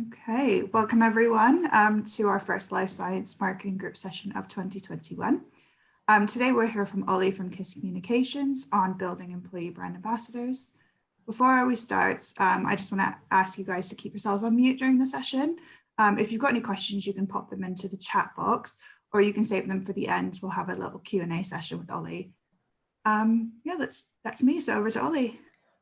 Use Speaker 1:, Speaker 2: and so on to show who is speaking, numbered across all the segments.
Speaker 1: Okay, welcome everyone to our first Life Science Marketing Group session of 2021. Today we're here from Olly from KISS Communications on building employee brand ambassadors. Before we start, I just want to ask you guys to keep yourselves on mute during the session. If you've got any questions, you can pop them into the chat box or you can save them for the end. We'll have a little Q&A session with Olly. Yeah, that's me, so over to Olly.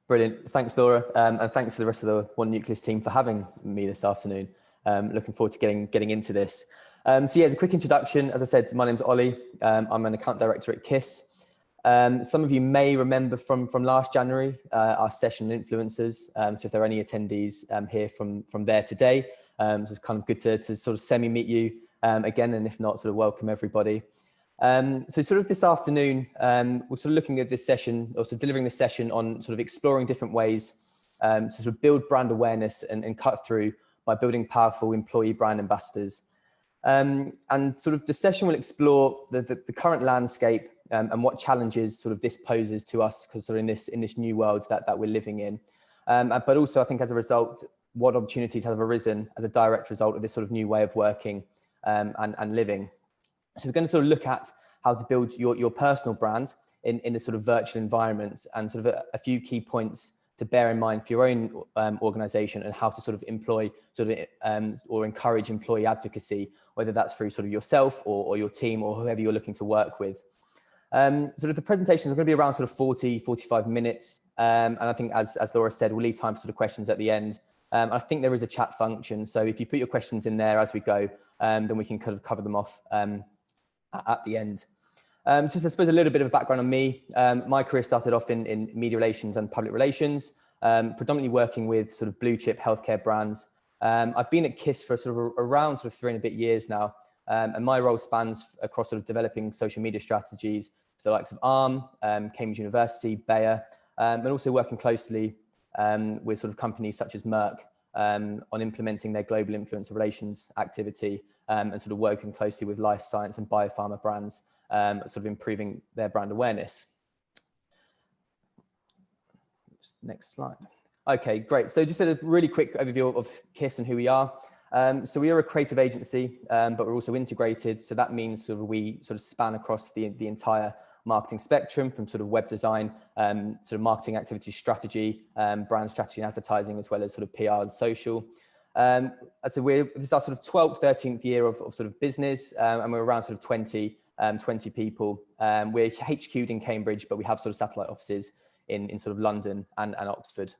Speaker 2: Brilliant. Thanks, Laura. And thanks to the rest of the One Nucleus team for having me this afternoon. Looking forward to getting into this. So yeah, as a quick introduction, as I said, my name's Olly. I'm an account director at KISS. Some of you may remember from last January, our session on influencers. So if there are any attendees here from there today, so it's kind of good to sort of semi-meet you again, and if not, sort of welcome everybody. So sort of this afternoon, we're sort of looking at this session, or sort of delivering this session on sort of exploring different ways to sort of build brand awareness and cut through by building powerful employee brand ambassadors. And sort of the session will explore the current landscape and what challenges sort of this poses to us, because sort of in this new world that we're living in. But also I think as a result, what opportunities have arisen as a direct result of this sort of new way of working and living. So we're going to sort of look at how to build your personal brand in a sort of virtual environment, and sort of a few key points to bear in mind for your own organization, and how to sort of employ or encourage employee advocacy, whether that's through sort of yourself or your team or whoever you're looking to work with. Sort of the presentations are going to be around sort of 45 minutes. And I think as Laura said, we'll leave time for sort of questions at the end. I think there is a chat function. So if you put your questions in there as we go, then we can kind of cover them off at the end. Just I suppose a little bit of a background on me. My career started off in media relations and public relations, predominantly working with sort of blue chip healthcare brands. I've been at KISS for sort of around sort of 3 and a bit years now. And my role spans across sort of developing social media strategies for the likes of ARM, Cambridge University, Bayer, and also working closely with sort of companies such as Merck on implementing their global influencer relations activity, and sort of working closely with life science and biopharma brands, sort of improving their brand awareness. Next slide. Okay, great. So just a really quick overview of KISS and who we are. So we are a creative agency, but we're also integrated. So that means sort of we sort of span across the entire marketing spectrum, from sort of web design, sort of marketing activity strategy, brand strategy and advertising, as well as sort of PR and social. So this is our sort of 12th, 13th year of sort of business, and we're around sort of 20 people. We're HQ'd in Cambridge, but we have sort of satellite offices in sort of London and Oxford.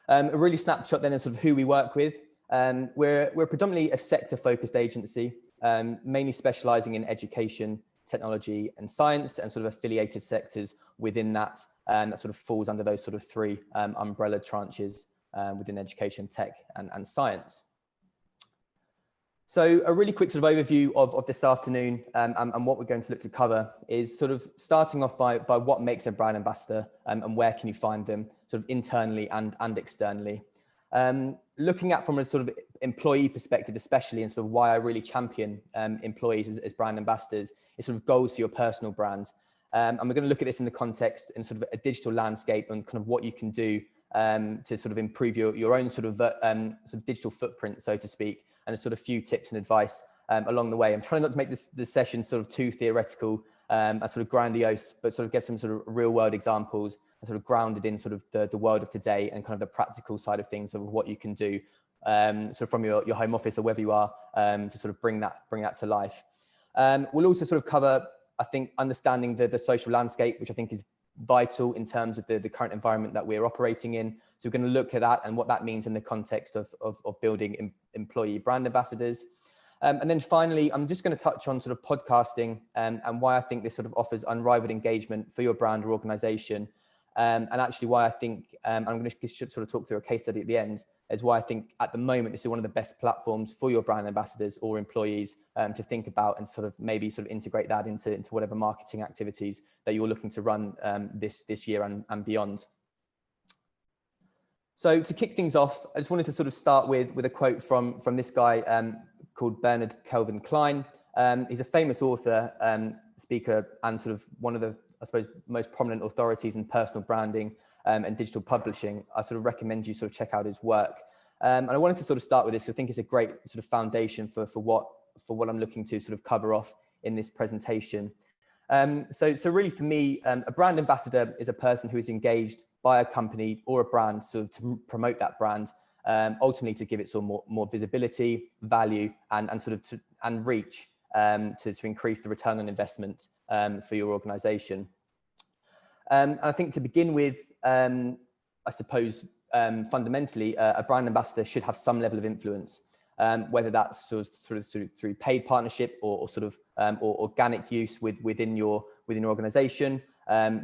Speaker 2: A really snapshot then of sort of who we work with. We're predominantly a sector-focused agency, mainly specialising in education, technology and science, and sort of affiliated sectors within that, that sort of falls under those sort of 3 umbrella tranches within education, tech and science. So a really quick sort of overview of this afternoon, and what we're going to look to cover is sort of starting off by what makes a brand ambassador, and where can you find them sort of internally and externally. Looking at from a sort of employee perspective, especially, and sort of why I really champion employees as brand ambassadors, is sort of goals for your personal brand. And we're going to look at this in the context in sort of a digital landscape, and kind of what you can do to sort of improve your own sort of digital footprint, so to speak, and a sort of few tips and advice along the way. I'm trying not to make this session sort of too theoretical and sort of grandiose, but sort of get some sort of real world examples and sort of grounded in sort of the world of today, and kind of the practical side of things of what you can do sort of from your home office or wherever you are, to sort of bring that to life. We'll also sort of cover, I think, understanding the social landscape, which I think is vital in terms of the current environment that we're operating in. So we're going to look at that and what that means in the context of building employee brand ambassadors. And then finally, I'm just going to touch on sort of podcasting, and why I think this sort of offers unrivaled engagement for your brand or organization. And actually why I think, I'm going to sort of talk through a case study at the end, is why I think at the moment this is one of the best platforms for your brand ambassadors or employees to think about, and sort of maybe sort of integrate that into whatever marketing activities that you're looking to run this year and beyond. So to kick things off, I just wanted to sort of start with a quote from this guy called Bernard Kelvin Klein. He's a famous author, speaker, and sort of one of the, I suppose, most prominent authorities in personal branding and digital publishing. I sort of recommend you sort of check out his work. And I wanted to sort of start with this. I think it's a great sort of foundation for what I'm looking to sort of cover off in this presentation. So really for me, a brand ambassador is a person who is engaged by a company or a brand sort of to promote that brand, ultimately to give it sort of more visibility, value, and sort of and reach to increase the return on investment for your organization. And I think to begin with, I suppose fundamentally, a brand ambassador should have some level of influence, whether that's sort of through paid partnership or sort of or organic use within your organization.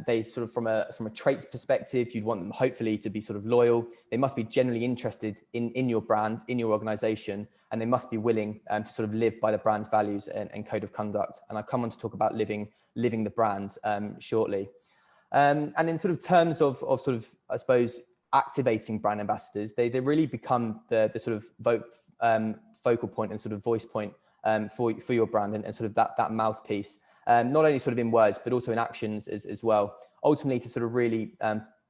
Speaker 2: They sort of from a traits perspective, you'd want them hopefully to be sort of loyal. They must be genuinely interested in your brand, in your organization, and they must be willing to sort of live by the brand's values and code of conduct. And I come on to talk about living the brand shortly. And in sort of terms of sort of, I suppose, activating brand ambassadors, they really become the sort of focal point and sort of voice point for your brand and sort of that mouthpiece, not only sort of in words, but also in actions as well, ultimately to sort of really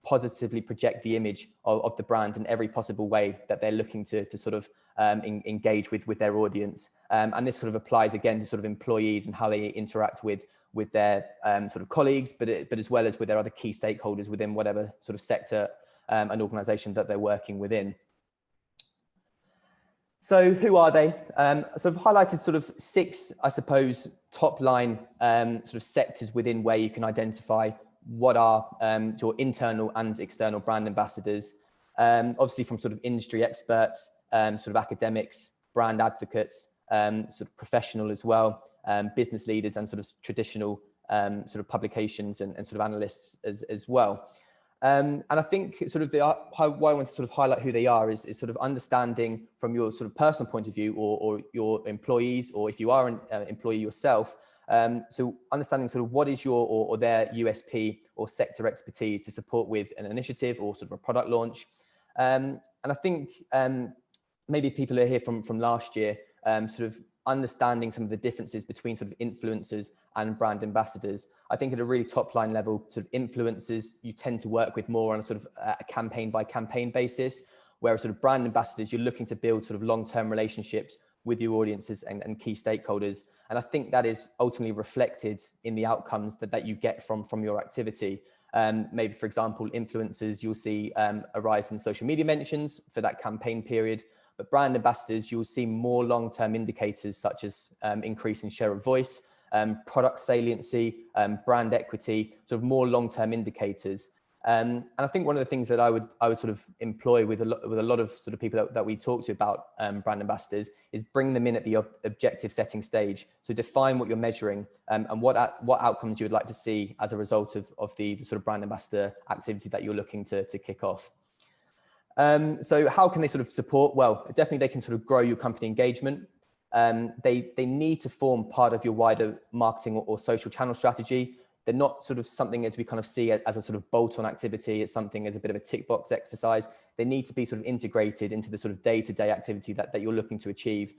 Speaker 2: positively project the image of the brand in every possible way that they're looking to sort of engage with their audience. And this sort of applies again to sort of employees and how they interact with their sort of colleagues, but as well as with their other key stakeholders within whatever sort of sector and organization that they're working within. So who are they? So I've highlighted sort of 6, I suppose, top line sort of sectors within where you can identify what are your internal and external brand ambassadors, obviously from sort of industry experts, sort of academics, brand advocates, sort of professional as well, business leaders and sort of traditional sort of publications and sort of analysts as well. And I think sort of why I want to sort of highlight who they are is sort of understanding from your sort of personal point of view or your employees, or if you are an employee yourself, so understanding sort of what is your or their USP or sector expertise to support with an initiative or sort of a product launch. And I think maybe if people are here from last year, sort of understanding some of the differences between sort of influencers and brand ambassadors. I think at a really top line level, sort of influencers, you tend to work with more on a sort of a campaign by campaign basis, whereas sort of brand ambassadors, you're looking to build sort of long-term relationships with your audiences and key stakeholders. And I think that is ultimately reflected in the outcomes that you get from your activity. Maybe, for example, influencers, you'll see a rise in social media mentions for that campaign period. But brand ambassadors, you'll see more long-term indicators such as increase in share of voice, product saliency, brand equity, sort of more long-term indicators. And I think one of the things that I would sort of employ with a lot of sort of people that we talk to about brand ambassadors is bring them in at the objective setting stage. So define what you're measuring and what outcomes you would like to see as a result of the sort of brand ambassador activity that you're looking to kick off. So how can they sort of support? Well, definitely they can sort of grow your company engagement. They need to form part of your wider marketing or social channel strategy. They're not sort of something as we kind of see as a sort of bolt-on activity. It's something as a bit of a tick box exercise. They need to be sort of integrated into the sort of day-to-day activity that you're looking to achieve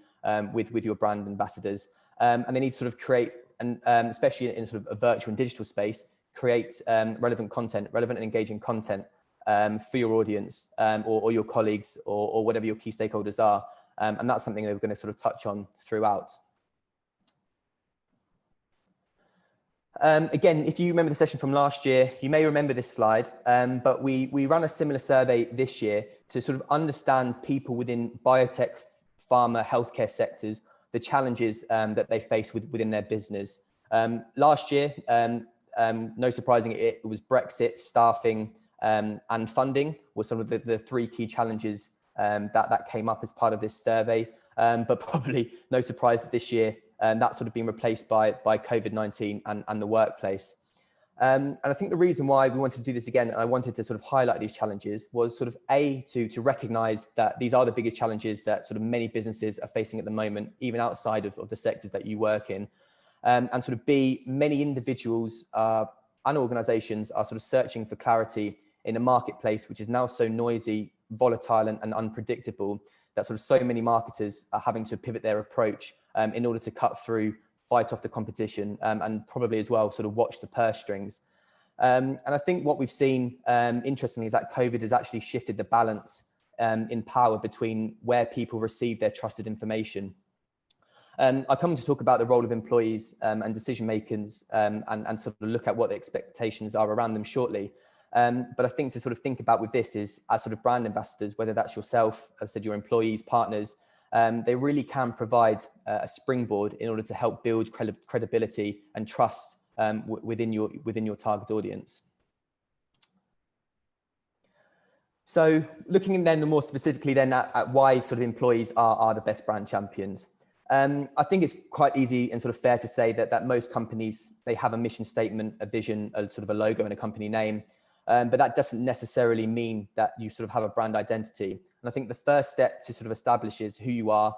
Speaker 2: with your brand ambassadors. And they need to sort of create, and especially in sort of a virtual and digital space, create relevant and engaging content for your audience or your colleagues or whatever your key stakeholders are. And that's something that we're going to sort of touch on throughout. Again, if you remember the session from last year, you may remember this slide, but we ran a similar survey this year to sort of understand people within biotech, pharma, healthcare sectors, the challenges that they face within their business. Last year, no surprising, it was Brexit, staffing, and funding were some of the 3 key challenges that came up as part of this survey. But probably no surprise that this year that's sort of been replaced by COVID-19 and the workplace. And I think the reason why we wanted to do this again, and I wanted to sort of highlight these challenges, was sort of to recognize that these are the biggest challenges that sort of many businesses are facing at the moment, even outside of the sectors that you work in. And sort of B, many individuals and organizations are sort of searching for clarity in a marketplace which is now so noisy, volatile and unpredictable that sort of so many marketers are having to pivot their approach in order to cut through, fight off the competition, and probably as well sort of watch the purse strings. And I think what we've seen, interestingly, is that COVID has actually shifted the balance in power between where people receive their trusted information. I come to talk about the role of employees and decision makers and sort of look at what the expectations are around them shortly. But I think to sort of think about with this is as sort of brand ambassadors, whether that's yourself, as I said, your employees, partners, they really can provide a springboard in order to help build credibility and trust within your target audience. So looking then more specifically then at why sort of employees are the best brand champions. I think it's quite easy and sort of fair to say that most companies, they have a mission statement, a vision, a sort of a logo and a company name. But that doesn't necessarily mean that you sort of have a brand identity. And I think the first step to sort of establish is who you are,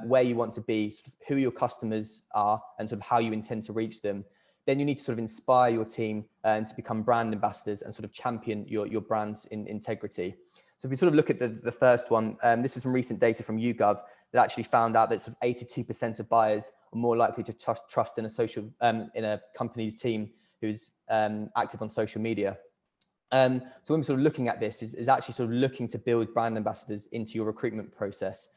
Speaker 2: where you want to be, sort of who your customers are, and sort of how you intend to reach them. Then you need to sort of inspire your team to become brand ambassadors and sort of champion your brand's integrity. So if we sort of look at the first one, this is from recent data from YouGov that actually found out that sort of 82% of buyers are more likely to trust in a company's team who's active on social media. So when we're sort of looking at this is actually sort of looking to build brand ambassadors into your recruitment process.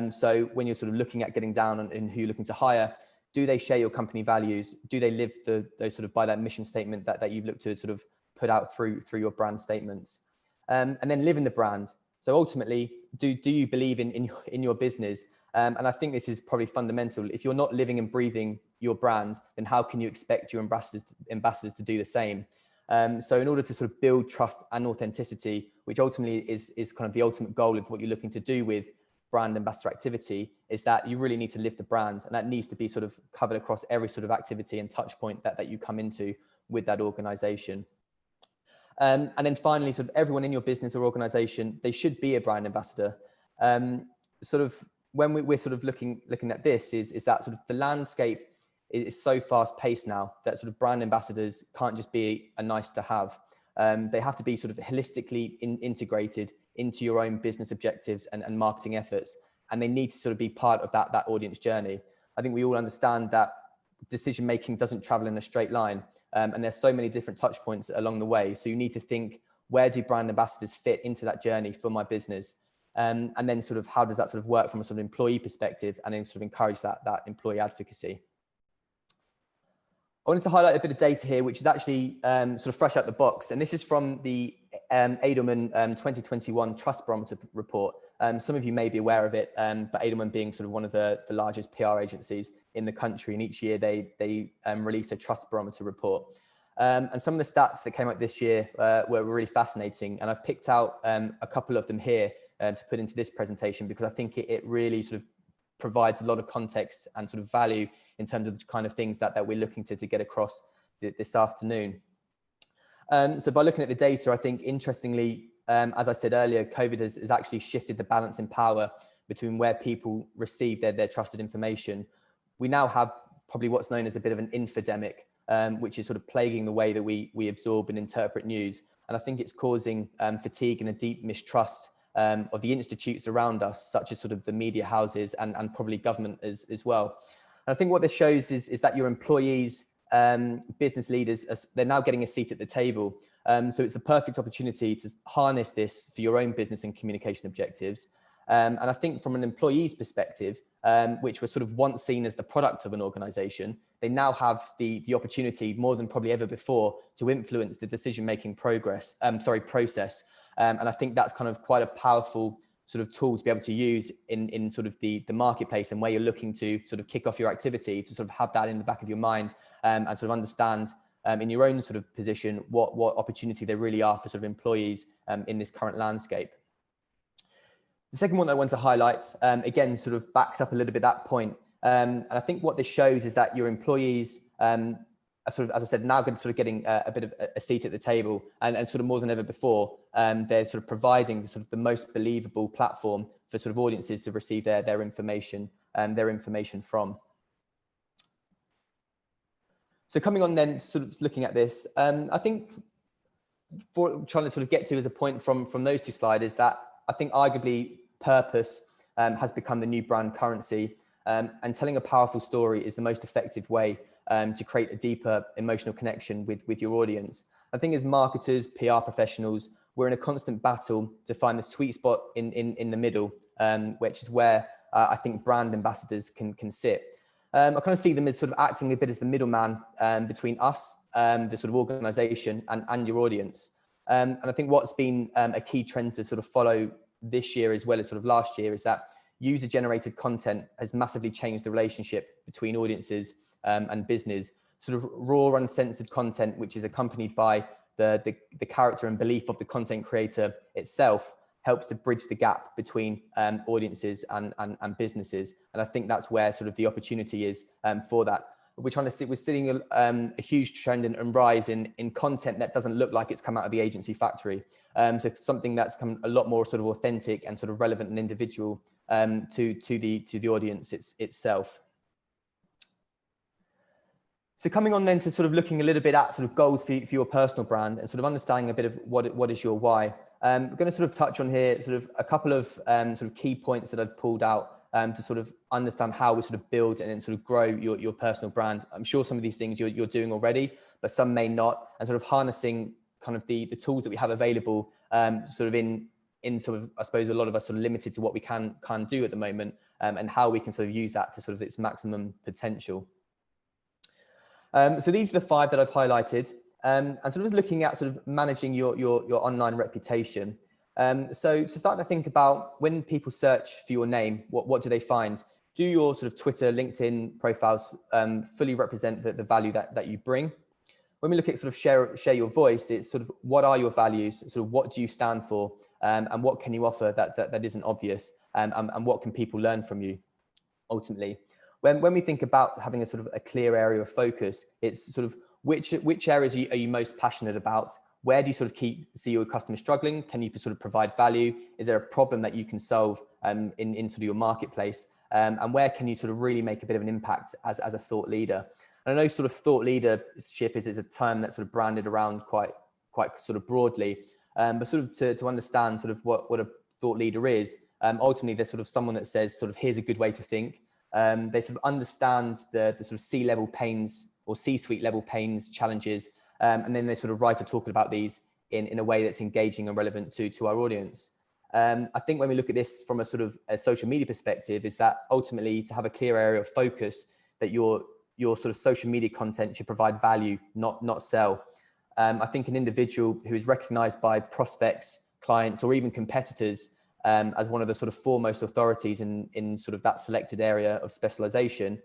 Speaker 2: So when you're sort of looking at getting down on who you're looking to hire, do they share your company values? Do they live those sort of by that mission statement that you've looked to sort of put out through your brand statements? And then live in the brand. So ultimately, do you believe in your business? And I think this is probably fundamental. If you're not living and breathing your brand, then how can you expect your ambassadors to do the same? So in order to sort of build trust and authenticity, which ultimately is kind of the ultimate goal of what you're looking to do with brand ambassador activity, is that you really need to live the brand, and that needs to be sort of covered across every sort of activity and touch point that you come into with that organization. And then finally, sort of everyone in your business or organization, they should be a brand ambassador. Sort of when we're sort of looking at this is that sort of the landscape is so fast paced now that sort of brand ambassadors can't just be a nice to have. They have to be sort of holistically integrated into your own business objectives and marketing efforts. And they need to sort of be part of that audience journey. I think we all understand that decision making doesn't travel in a straight line. And there's so many different touch points along the way. So you need to think, where do brand ambassadors fit into that journey for my business? And then sort of how does that sort of work from a sort of employee perspective, and then sort of encourage that employee advocacy. I wanted to highlight a bit of data here, which is actually sort of fresh out the box. And this is from the Edelman 2021 Trust Barometer report. Some of you may be aware of it, but Edelman being sort of one of the largest PR agencies in the country. And each year they release a Trust Barometer report. And some of the stats that came out this year were really fascinating. And I've picked out a couple of them here to put into this presentation, because I think it really sort of provides a lot of context and sort of value in terms of the kind of things that we're looking to get across this afternoon. So by looking at the data, I think interestingly, as I said earlier, COVID has actually shifted the balance in power between where people receive their trusted information. We now have probably what's known as a bit of an infodemic, which is sort of plaguing the way that we absorb and interpret news. And I think it's causing fatigue and a deep mistrust of the institutes around us, such as sort of the media houses and probably government as well. And I think what this shows is that your employees, business leaders, they're now getting a seat at the table. So it's the perfect opportunity to harness this for your own business and communication objectives. And I think from an employee's perspective, which was sort of once seen as the product of an organization, they now have the opportunity more than probably ever before to influence the decision-making process. And I think that's kind of quite a powerful sort of tool to be able to use in sort of the marketplace, and where you're looking to sort of kick off your activity, to sort of have that in the back of your mind and sort of understand in your own sort of position what opportunity there really are for sort of employees in this current landscape. The second one that I want to highlight, again, sort of backs up a little bit that point. And I think what this shows is that your employees are sort of, as I said, now sort of getting a bit of a seat at the table, and sort of more than ever before, they're sort of providing sort of the most believable platform for sort of audiences to receive their information from. So coming on then, sort of looking at this, I think for trying to sort of get to as a point from those two slides is that I think arguably purpose has become the new brand currency, and telling a powerful story is the most effective way to create a deeper emotional connection with your audience. I think as marketers, PR professionals, we're in a constant battle to find the sweet spot in the middle, which is where I think brand ambassadors can sit. I kind of see them as sort of acting a bit as the middleman between us, the sort of organization, and your audience. And I think what's been a key trend to sort of follow this year as well as sort of last year is that user-generated content has massively changed the relationship between audiences and business. Sort of raw, uncensored content, which is accompanied by the character and belief of the content creator itself, helps to bridge the gap between audiences and businesses. And I think that's where sort of the opportunity is for that. We're seeing a huge trend and rise in content that doesn't look like it's come out of the agency factory. So it's something that's come a lot more sort of authentic and sort of relevant and individual to the audience itself. So coming on then to sort of looking a little bit at sort of goals for your personal brand and sort of understanding a bit of what is your why. We're going to sort of touch on here sort of a couple of sort of key points that I've pulled out to sort of understand how we sort of build and then sort of grow your personal brand. I'm sure some of these things you're doing already, but some may not, and sort of harnessing kind of the tools that we have available sort of in sort of, I suppose a lot of us are limited to what we can do at the moment and how we can sort of use that to sort of its maximum potential. So these are the 5 that I've highlighted, and sort of looking at sort of managing your online reputation. So to start to think about when people search for your name, what do they find? Do your sort of Twitter, LinkedIn profiles fully represent the value that you bring? When we look at sort of share your voice, it's sort of what are your values? Sort of what do you stand for? And what can you offer that isn't obvious? And what can people learn from you ultimately? When we think about having a sort of a clear area of focus, it's sort of which areas are you most passionate about? Where do you sort of see your customers struggling? Can you sort of provide value? Is there a problem that you can solve in sort of your marketplace? And where can you sort of really make a bit of an impact as a thought leader? And I know sort of thought leadership is a term that's sort of branded around quite sort of broadly, but sort of to understand sort of what a thought leader is, ultimately they're sort of someone that says sort of here's a good way to think. They sort of understand the sort of C-level pains or C-suite level pains, challenges, and then they sort of write or talk about these in a way that's engaging and relevant to our audience. I think when we look at this from a sort of a social media perspective, is that ultimately to have a clear area of focus that your sort of social media content should provide value, not sell. I think an individual who is recognized by prospects, clients, or even competitors as one of the sort of foremost authorities in sort of that selected area of specialization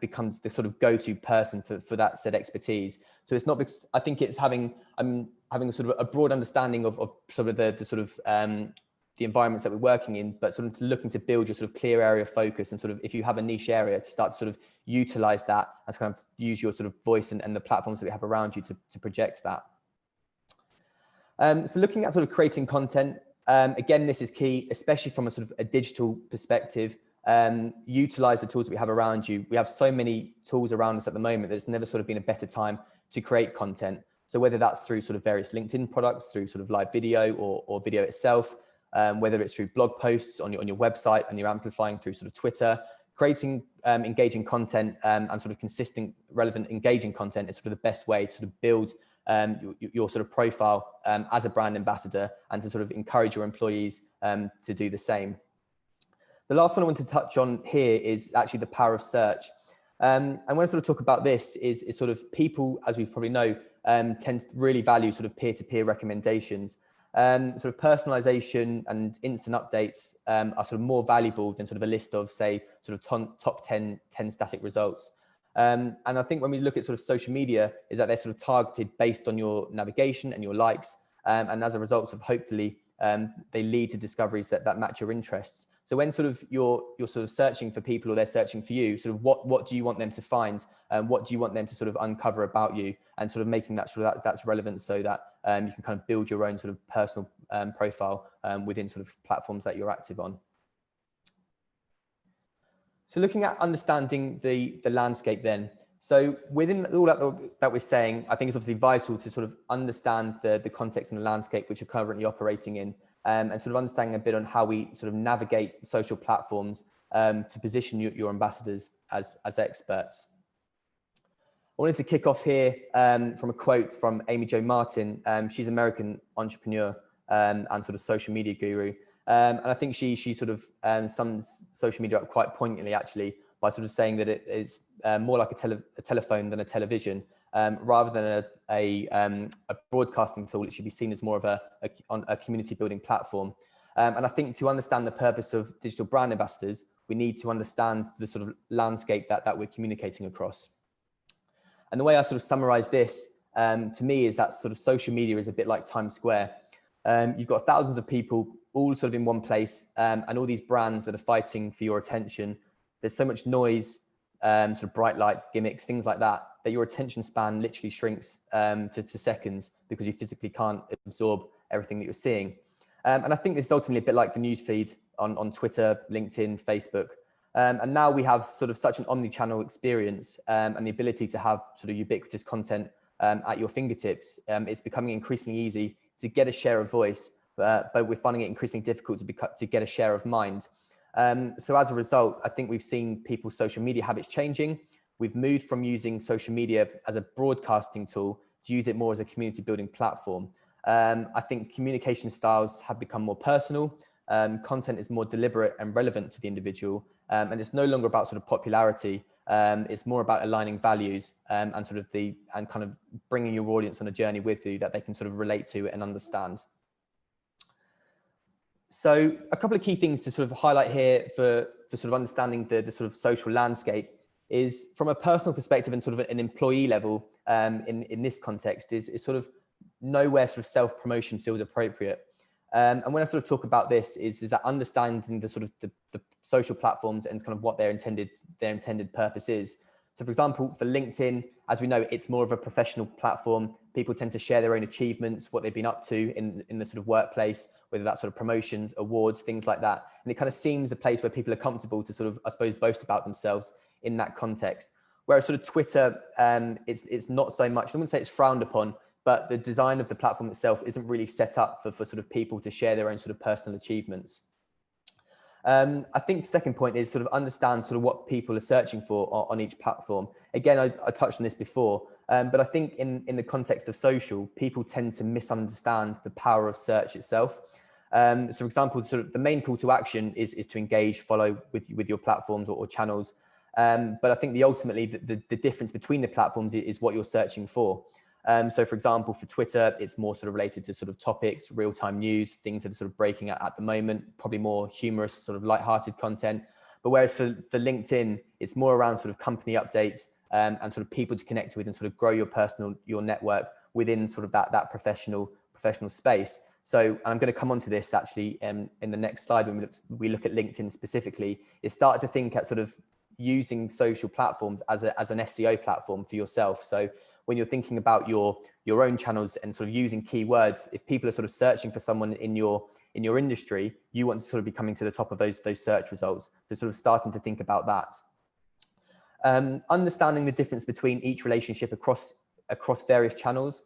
Speaker 2: becomes the sort of go-to person for that said expertise. So it's not because I think it's having sort of a broad understanding of sort of the sort of the environments that we're working in, but sort of looking to build your sort of clear area of focus and sort of if you have a niche area to start to sort of utilize that and kind of use your sort of voice and the platforms that we have around you to project that. So looking at sort of creating content, again, this is key, especially from a sort of a digital perspective. Utilize the tools that we have around you. We have so many tools around us at the moment. There's never sort of been a better time to create content. So whether that's through sort of various LinkedIn products, through sort of live video or video itself, whether it's through blog posts on your website and you're amplifying through sort of Twitter, creating engaging content and sort of consistent, relevant, engaging content is sort of the best way to sort of build your sort of profile as a brand ambassador and to sort of encourage your employees to do the same. The last one I want to touch on here is actually the power of search. And when I sort of talk about this is sort of people, as we probably know, tend to really value sort of peer-to-peer recommendations. Sort of personalization and instant updates are sort of more valuable than sort of a list of, say, sort of top 10 static results. And I think when we look at sort of social media is that they're sort of targeted based on your navigation and your likes. And as a result of hopefully they lead to discoveries that match your interests. So when sort of you're sort of searching for people or they're searching for you, sort of what do you want them to find? What do you want them to sort of uncover about you and sort of making that sure that's relevant so that you can kind of build your own sort of personal profile within sort of platforms that you're active on. So looking at understanding the landscape then. So within all that we're saying, I think it's obviously vital to sort of understand the context and the landscape which you're currently operating in and sort of understanding a bit on how we sort of navigate social platforms to position your ambassadors as experts. I wanted to kick off here from a quote from Amy Jo Martin. She's an American entrepreneur and sort of social media guru. And I think she sort of sums social media up quite poignantly, actually, by sort of saying that it is more like a telephone than a television, rather than a broadcasting tool. It should be seen as more of a community building platform. And I think to understand the purpose of digital brand ambassadors, we need to understand the sort of landscape that we're communicating across. And the way I sort of summarize this to me is that sort of social media is a bit like Times Square. You've got thousands of people all sort of in one place, and all these brands that are fighting for your attention. There's so much noise, sort of bright lights, gimmicks, things like that, that your attention span literally shrinks to seconds because you physically can't absorb everything that you're seeing. And I think this is ultimately a bit like the newsfeed on Twitter, LinkedIn, Facebook. And now we have sort of such an omni-channel experience and the ability to have sort of ubiquitous content at your fingertips. It's becoming increasingly easy to get a share of voice, but we're finding it increasingly difficult to get a share of mind. So as a result, I think we've seen people's social media habits changing. We've moved from using social media as a broadcasting tool to use it more as a community building platform. I think communication styles have become more personal. Content is more deliberate and relevant to the individual. And it's no longer about sort of popularity. It's more about aligning values and kind of bringing your audience on a journey with you that they can sort of relate to and understand. So a couple of key things to sort of highlight here for sort of understanding the sort of social landscape is from a personal perspective and sort of an employee level in this context is sort of nowhere sort of self-promotion feels appropriate. And when I sort of talk about this is that understanding the sort of the social platforms and kind of what their intended purpose is. So for example, for LinkedIn, as we know, it's more of a professional platform. People tend to share their own achievements, what they've been up to in the sort of workplace, whether that's sort of promotions, awards, things like that. And it kind of seems the place where people are comfortable to sort of, I suppose, boast about themselves in that context. Whereas sort of Twitter, it's not so much, I wouldn't say it's frowned upon, but the design of the platform itself isn't really set up for sort of people to share their own sort of personal achievements. I think the second point is sort of understand sort of what people are searching for on each platform. Again, I touched on this before, but I think in the context of social, people tend to misunderstand the power of search itself. So for example, sort of the main call to action is to engage, follow with your platforms or channels. But I think ultimately the difference between the platforms is what you're searching for. So for example, for Twitter, it's more sort of related to sort of topics, real-time news, things that are sort of breaking at the moment, probably more humorous, sort of lighthearted content. But whereas for LinkedIn, it's more around sort of company updates and sort of people to connect with and sort of grow your network within sort of that professional space. So I'm going to come on to this actually in the next slide when we look at LinkedIn specifically, is start to think at sort of using social platforms as an SEO platform for yourself. So when you're thinking about your own channels and sort of using keywords, if people are sort of searching for someone in your industry, you want to sort of be coming to the top of those search results. So sort of starting to think about that. Understanding the difference between each relationship across various channels.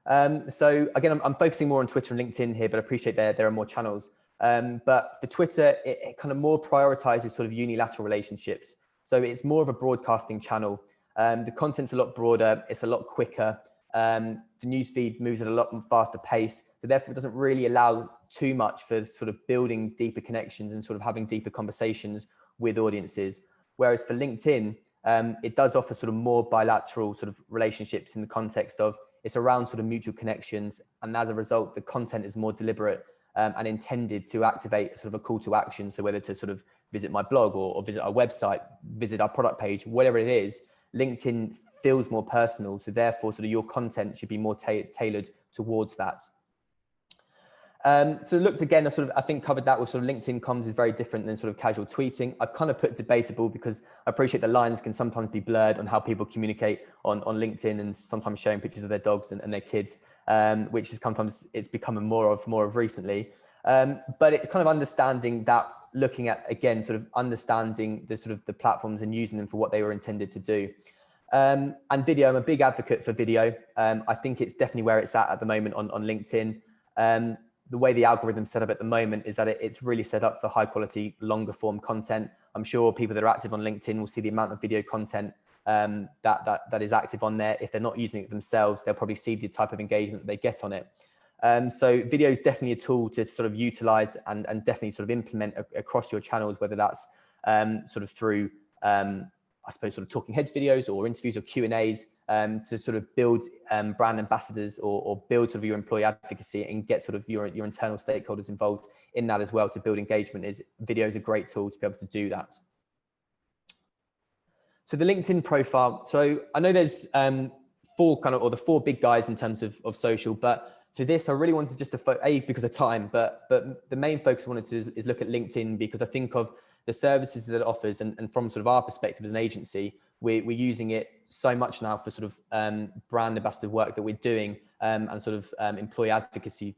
Speaker 2: So again, I'm focusing more on Twitter and LinkedIn here, but I appreciate there are more channels. But for Twitter, it kind of more prioritizes sort of unilateral relationships. So it's more of a broadcasting channel. The content's a lot broader, it's a lot quicker. The newsfeed moves at a lot faster pace. So therefore it doesn't really allow too much for sort of building deeper connections and sort of having deeper conversations with audiences. Whereas for LinkedIn, it does offer sort of more bilateral sort of relationships in the context of it's around sort of mutual connections. And as a result, the content is more deliberate and intended to activate sort of a call to action. So whether to sort of visit my blog or visit our website, visit our product page, whatever it is, LinkedIn feels more personal. So therefore sort of your content should be more tailored towards that. So looked again, I think covered that with sort of LinkedIn comms is very different than sort of casual tweeting. I've kind of put debatable because I appreciate the lines can sometimes be blurred on how people communicate on LinkedIn and sometimes showing pictures of their dogs and their kids, which is sometimes it's becoming more of recently. But it's kind of understanding that, looking at, again, sort of understanding the sort of the platforms and using them for what they were intended to do. And video, I'm a big advocate for video. I think it's definitely where it's at the moment on LinkedIn. The way the algorithm's set up at the moment is that it's really set up for high quality, longer form content. I'm sure people that are active on LinkedIn will see the amount of video content that is active on there. If they're not using it themselves, they'll probably see the type of engagement that they get on it. So video is definitely a tool to sort of utilize and definitely sort of implement across your channels, whether that's sort of through, I suppose, sort of talking heads videos or interviews or Q&As, to sort of build brand ambassadors or build sort of your employee advocacy and get sort of your internal stakeholders involved in that as well to build engagement. Video is a great tool to be able to do that. So the LinkedIn profile. So I know there's the four big guys in terms of social, but for this, I really wanted just to because of time, but the main focus I wanted to is look at LinkedIn, because I think of the services that it offers, and from sort of our perspective as an agency, we're using it so much now for sort of brand ambassador work that we're doing, and sort of employee advocacy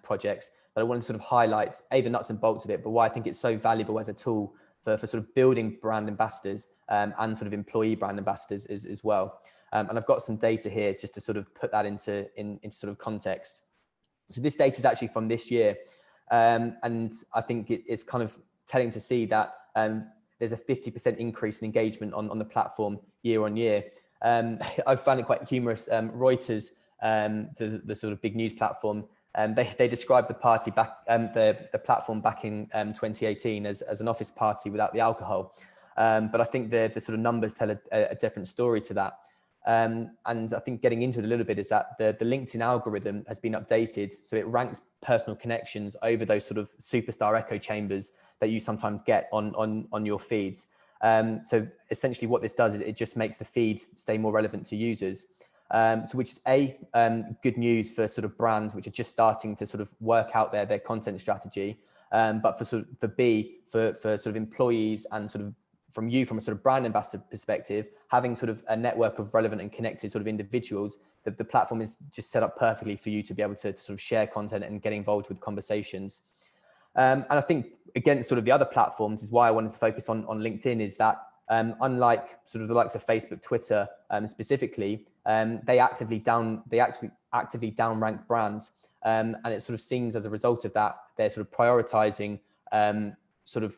Speaker 2: projects. But I wanted to sort of highlight the nuts and bolts of it, but why I think it's so valuable as a tool for sort of building brand ambassadors and sort of employee brand ambassadors as well. And I've got some data here just to sort of put that into sort of context. So this data is actually from this year. And I think it's kind of telling to see that there's a 50% increase in engagement on the platform year on year. I found it quite humorous. Reuters, the sort of big news platform, they described the party back, the platform back in 2018 as an office party without the alcohol. But I think the sort of numbers tell a different story to that. And I think getting into it a little bit is that the LinkedIn algorithm has been updated, so it ranks personal connections over those sort of superstar echo chambers that you sometimes get on your feeds. So essentially what this does is it just makes the feed stay more relevant to users. So which is good news for sort of brands which are just starting to sort of work out their content strategy, but for B, for sort of employees and sort of from a sort of brand ambassador perspective, having sort of a network of relevant and connected sort of individuals, that the platform is just set up perfectly for you to be able to sort of share content and get involved with conversations. And I think against sort of the other platforms is why I wanted to focus on LinkedIn, is that unlike sort of the likes of Facebook, Twitter, specifically, they actually down rank brands, and it sort of seems as a result of that they're sort of prioritizing sort of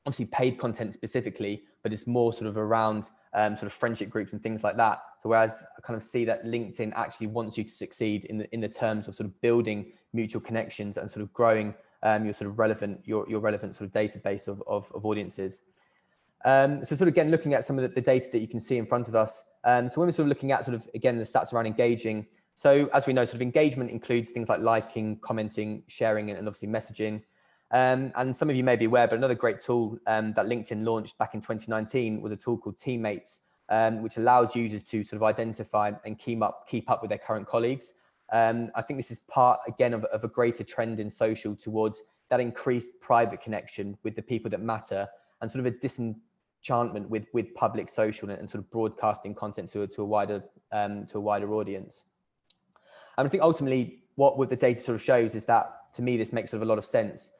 Speaker 2: obviously paid content specifically, but it's more sort of around sort of friendship groups and things like that. So whereas I kind of see that LinkedIn actually wants you to succeed in the terms of sort of building mutual connections and sort of growing your sort of relevant sort of database of audiences. So sort of again, looking at some of the data that you can see in front of us. So when we're sort of looking at sort of, again, the stats around engaging. So as we know, sort of engagement includes things like liking, commenting, sharing, and obviously messaging. And some of you may be aware, but another great tool that LinkedIn launched back in 2019 was a tool called Teammates, which allows users to sort of identify and keep up with their current colleagues. I think this is part, again, of a greater trend in social towards that increased private connection with the people that matter, and sort of a disenchantment with public social and sort of broadcasting content to a wider audience. And I think ultimately what the data sort of shows is that, to me, this makes sort of a lot of sense.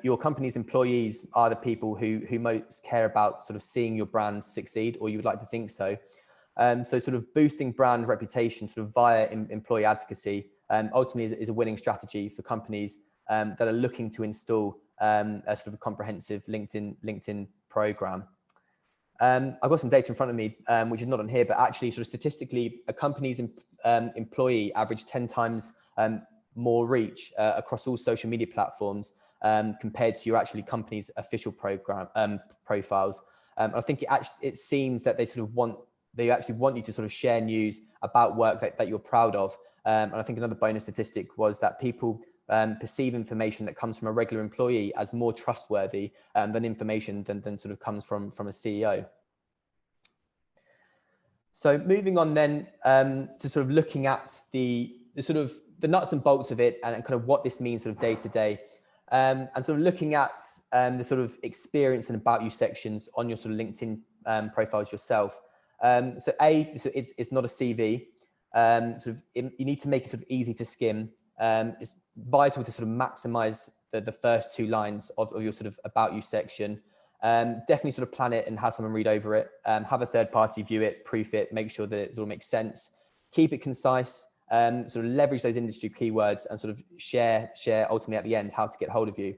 Speaker 2: Your company's employees are the people who most care about sort of seeing your brand succeed, or you would like to think so. So sort of boosting brand reputation sort of via employee advocacy ultimately is a winning strategy for companies that are looking to install a sort of a comprehensive LinkedIn program. I've got some data in front of me, which is not on here, but actually sort of statistically, a company's employee average 10 times more reach across all social media platforms compared to your actually company's official profiles. I think it seems that they actually want you to sort of share news about work that you're proud of. And I think another bonus statistic was that people perceive information that comes from a regular employee as more trustworthy than information than sort of comes from a CEO. So moving on then to sort of looking at the sort of the nuts and bolts of it and kind of what this means sort of day to day, and sort of looking at the sort of experience and about you sections on your sort of LinkedIn profiles yourself. So it's not a CV. You need to make it sort of easy to skim. It's vital to sort of maximize the first two lines of your sort of about you section. Definitely sort of plan it and have someone read over it. Have a third party view it, proof it, make sure that it all makes sense. Keep it concise. Sort of leverage those industry keywords and sort of share ultimately at the end how to get hold of you.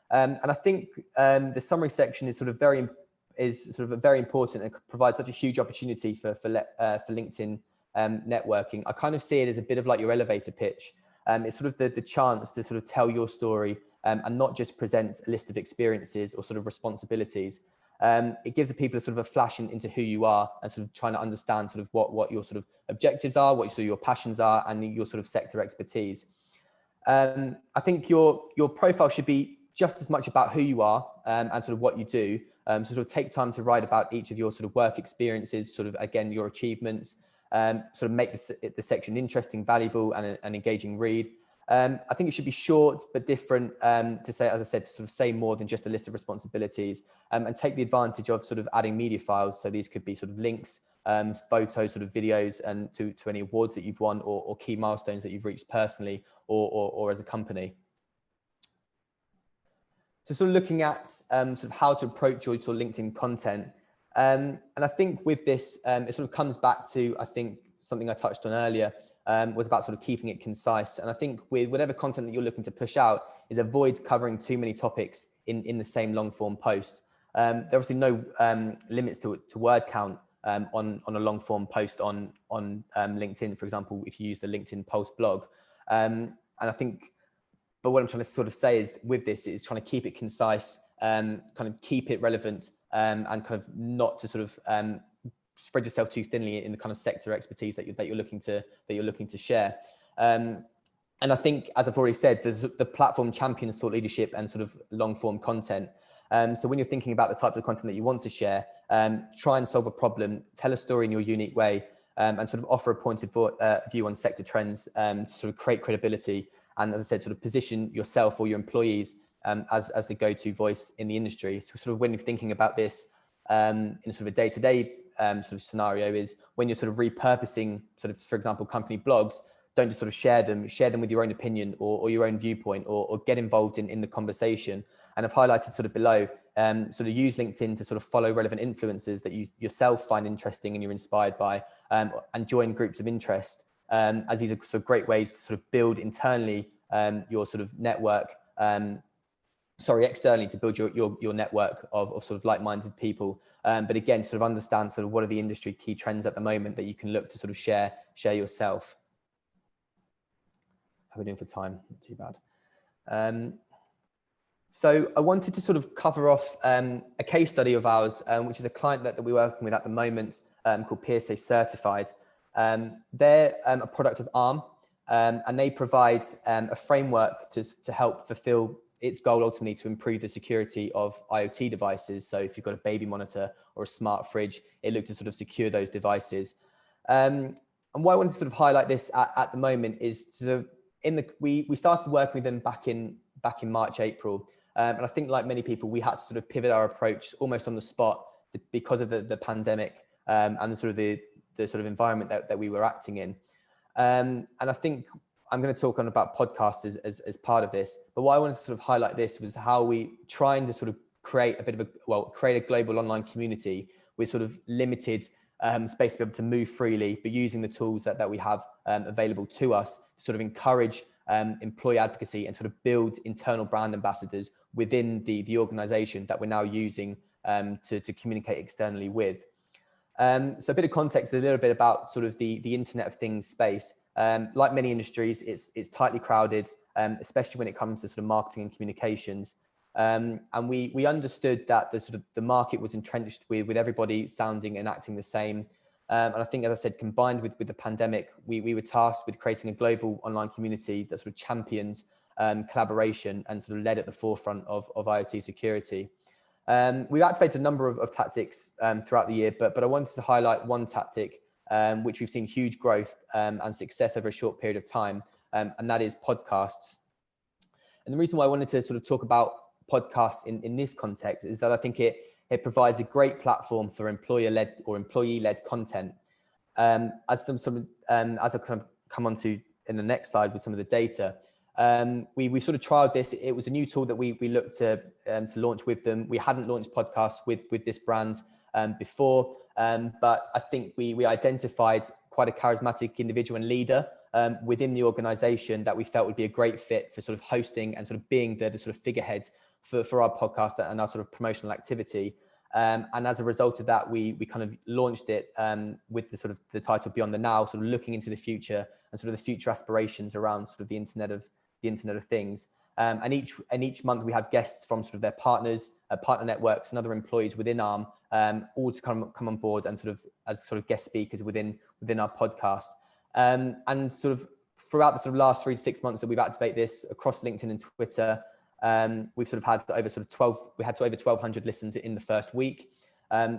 Speaker 2: And I think the summary section is sort of very important and provides such a huge opportunity for LinkedIn networking. I kind of see it as a bit of like your elevator pitch. It's sort of the chance to sort of tell your story and not just present a list of experiences or sort of responsibilities. It gives the people a sort of a flash into who you are and sort of trying to understand sort of what your sort of objectives are, what sort of your passions are, and your sort of sector expertise. I think your profile should be just as much about who you are and sort of what you do. So sort of take time to write about each of your sort of work experiences, sort of, again, your achievements, sort of make the section interesting, valuable, and an engaging read. I think it should be short but different, to say, as I said, to sort of say more than just a list of responsibilities, and take the advantage of sort of adding media files. So these could be sort of links, photos, sort of videos, and to any awards that you've won or key milestones that you've reached personally or as a company. So sort of looking at sort of how to approach your sort of LinkedIn content. And I think with this, it sort of comes back to, I think, something I touched on earlier, was about sort of keeping it concise. And I think with whatever content that you're looking to push out is avoid covering too many topics in the same long form post. There are obviously no limits to word count on a long form post on LinkedIn, for example, if you use the LinkedIn Pulse blog. And I think, but what I'm trying to sort of say is with this is trying to keep it concise, kind of keep it relevant, and kind of not to sort of spread yourself too thinly in the kind of sector expertise that you're looking to share. And I think, as I've already said, the platform champions thought leadership and sort of long form content. So when you're thinking about the type of content that you want to share, try and solve a problem, tell a story in your unique way, and sort of offer a pointed view on sector trends, to sort of create credibility. And as I said, sort of position yourself or your employees as the go-to voice in the industry. So sort of when you're thinking about this in sort of a day-to-day sort of scenario, is when you're sort of repurposing sort of, for example, company blogs, don't just sort of share them with your own opinion or your own viewpoint, or get involved in the conversation. And I've highlighted sort of below, sort of use LinkedIn to sort of follow relevant influencers that you yourself find interesting and you're inspired by, and join groups of interest, as these are sort of great ways to sort of build internally your sort of network, externally to build your network of sort of like-minded people. But again, sort of understand sort of what are the industry key trends at the moment that you can look to sort of share yourself. How are we doing for time? Not too bad. So I wanted to sort of cover off a case study of ours, which is a client that we're working with at the moment, called PSA Certified. They're a product of ARM, and they provide a framework to help fulfill its goal ultimately to improve the security of IoT devices. So if you've got a baby monitor or a smart fridge, it looks to sort of secure those devices. And why I wanted to sort of highlight this at the moment is sort of we started working with them back in March, April. And I think, like many people, we had to sort of pivot our approach almost on the spot because of the pandemic, and the sort of environment that we were acting in. And I think I'm going to talk on about podcasts as part of this. But what I wanted to sort of highlight this was how we trying to sort of create a global online community with sort of limited space to be able to move freely, but using the tools that we have available to us to sort of encourage employee advocacy and sort of build internal brand ambassadors within the organization that we're now using to communicate externally with. So a bit of context, a little bit about sort of the Internet of Things space. Like many industries, it's tightly crowded, especially when it comes to sort of marketing and communications. And we understood that the market was entrenched with everybody sounding and acting the same. And I think, as I said, combined with the pandemic, we were tasked with creating a global online community that sort of championed collaboration and sort of led at the forefront of IoT security. We've activated a number of tactics throughout the year, but I wanted to highlight one tactic which we've seen huge growth and success over a short period of time, and that is podcasts. And the reason why I wanted to sort of talk about podcasts in this context is that I think it provides a great platform for employer-led or employee-led content. As I kind of come on to in the next slide with some of the data, we sort of trialed this. It was a new tool that we looked to launch with them. We hadn't launched podcasts with this brand before, but I think we identified quite a charismatic individual and leader within the organization that we felt would be a great fit for sort of hosting and sort of being the sort of figurehead for our podcast and our sort of promotional activity. And as a result of that, we kind of launched it with the sort of the title Beyond the Now, sort of looking into the future and sort of the future aspirations around sort of the Internet of Things. And each month we have guests from sort of their partners, partner networks, and other employees within ARM, all to come on board and sort of as sort of guest speakers within our podcast. And sort of throughout the sort of last 3 to 6 months that we've activated this across LinkedIn and Twitter, we've sort of had over sort of we had to over 1,200 listens in the first week.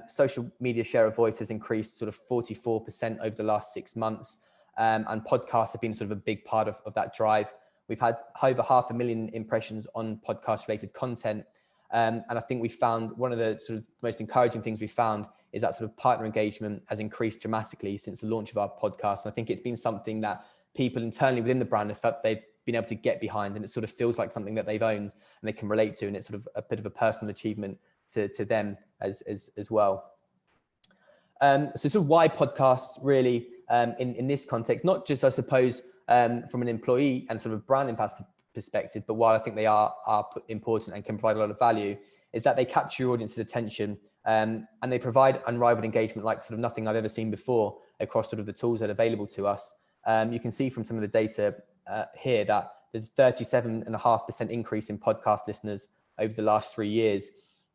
Speaker 2: Social media share of voice has increased sort of 44% over the last 6 months. And podcasts have been sort of a big part of that drive. We've had over 500,000 impressions on podcast related content. And I think we found one of the sort of most encouraging things we found is that sort of partner engagement has increased dramatically since the launch of our podcast. And I think it's been something that people internally within the brand have felt they've been able to get behind, and it sort of feels like something that they've owned and they can relate to. And it's sort of a bit of a personal achievement to them as well. So sort of why podcasts really in this context, not just, I suppose, from an employee and sort of brand ambassador perspective, but why I think they are important and can provide a lot of value, is that they capture your audience's attention and they provide unrivaled engagement like sort of nothing I've ever seen before across sort of the tools that are available to us. You can see from some of the data here that there's 37.5% increase in podcast listeners over the last 3 years.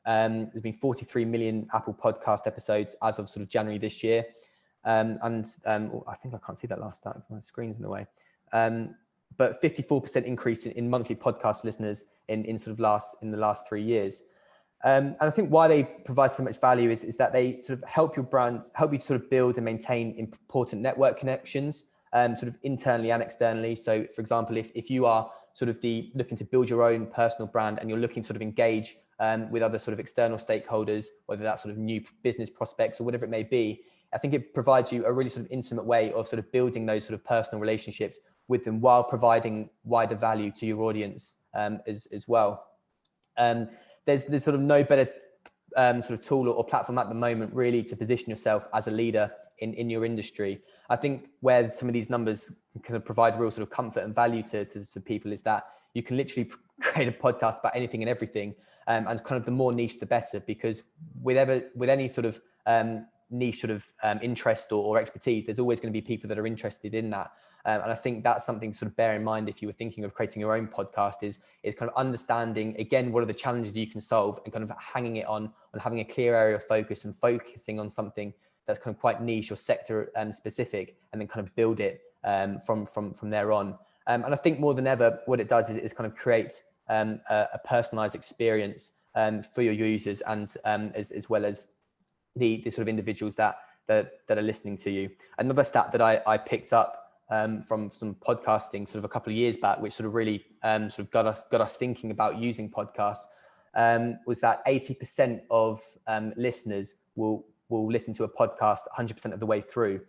Speaker 2: There's been 43 million Apple podcast episodes as of sort of January this year. I think I can't see that last stat, my screen's in the way. But 54% increase in monthly podcast listeners in the last 3 years. And I think why they provide so much value is that they sort of help you to sort of build and maintain important network connections, sort of internally and externally. So for example, if you are sort of looking to build your own personal brand and you're looking to sort of engage with other sort of external stakeholders, whether that's sort of new business prospects or whatever it may be, I think it provides you a really sort of intimate way of sort of building those sort of personal relationships with them while providing wider value to your audience as well. There's sort of no better sort of tool or platform at the moment really to position yourself as a leader in your industry. I think where some of these numbers kind of provide real sort of comfort and value to people is that you can literally create a podcast about anything and everything, and kind of the more niche the better, because with any sort of niche sort of interest or expertise, there's always going to be people that are interested in that. And I think that's something to sort of bear in mind if you were thinking of creating your own podcast, is kind of understanding, again, what are the challenges you can solve, and kind of hanging it on having a clear area of focus and focusing on something that's kind of quite niche or sector specific, and then kind of build it from there on. And I think more than ever, what it does is kind of create a personalized experience for your users, and as well as the sort of individuals that are listening to you. Another stat that I picked up from some podcasting sort of a couple of years back, which sort of really sort of got us thinking about using podcasts, was that 80% of listeners will listen to a podcast 100% of the way through,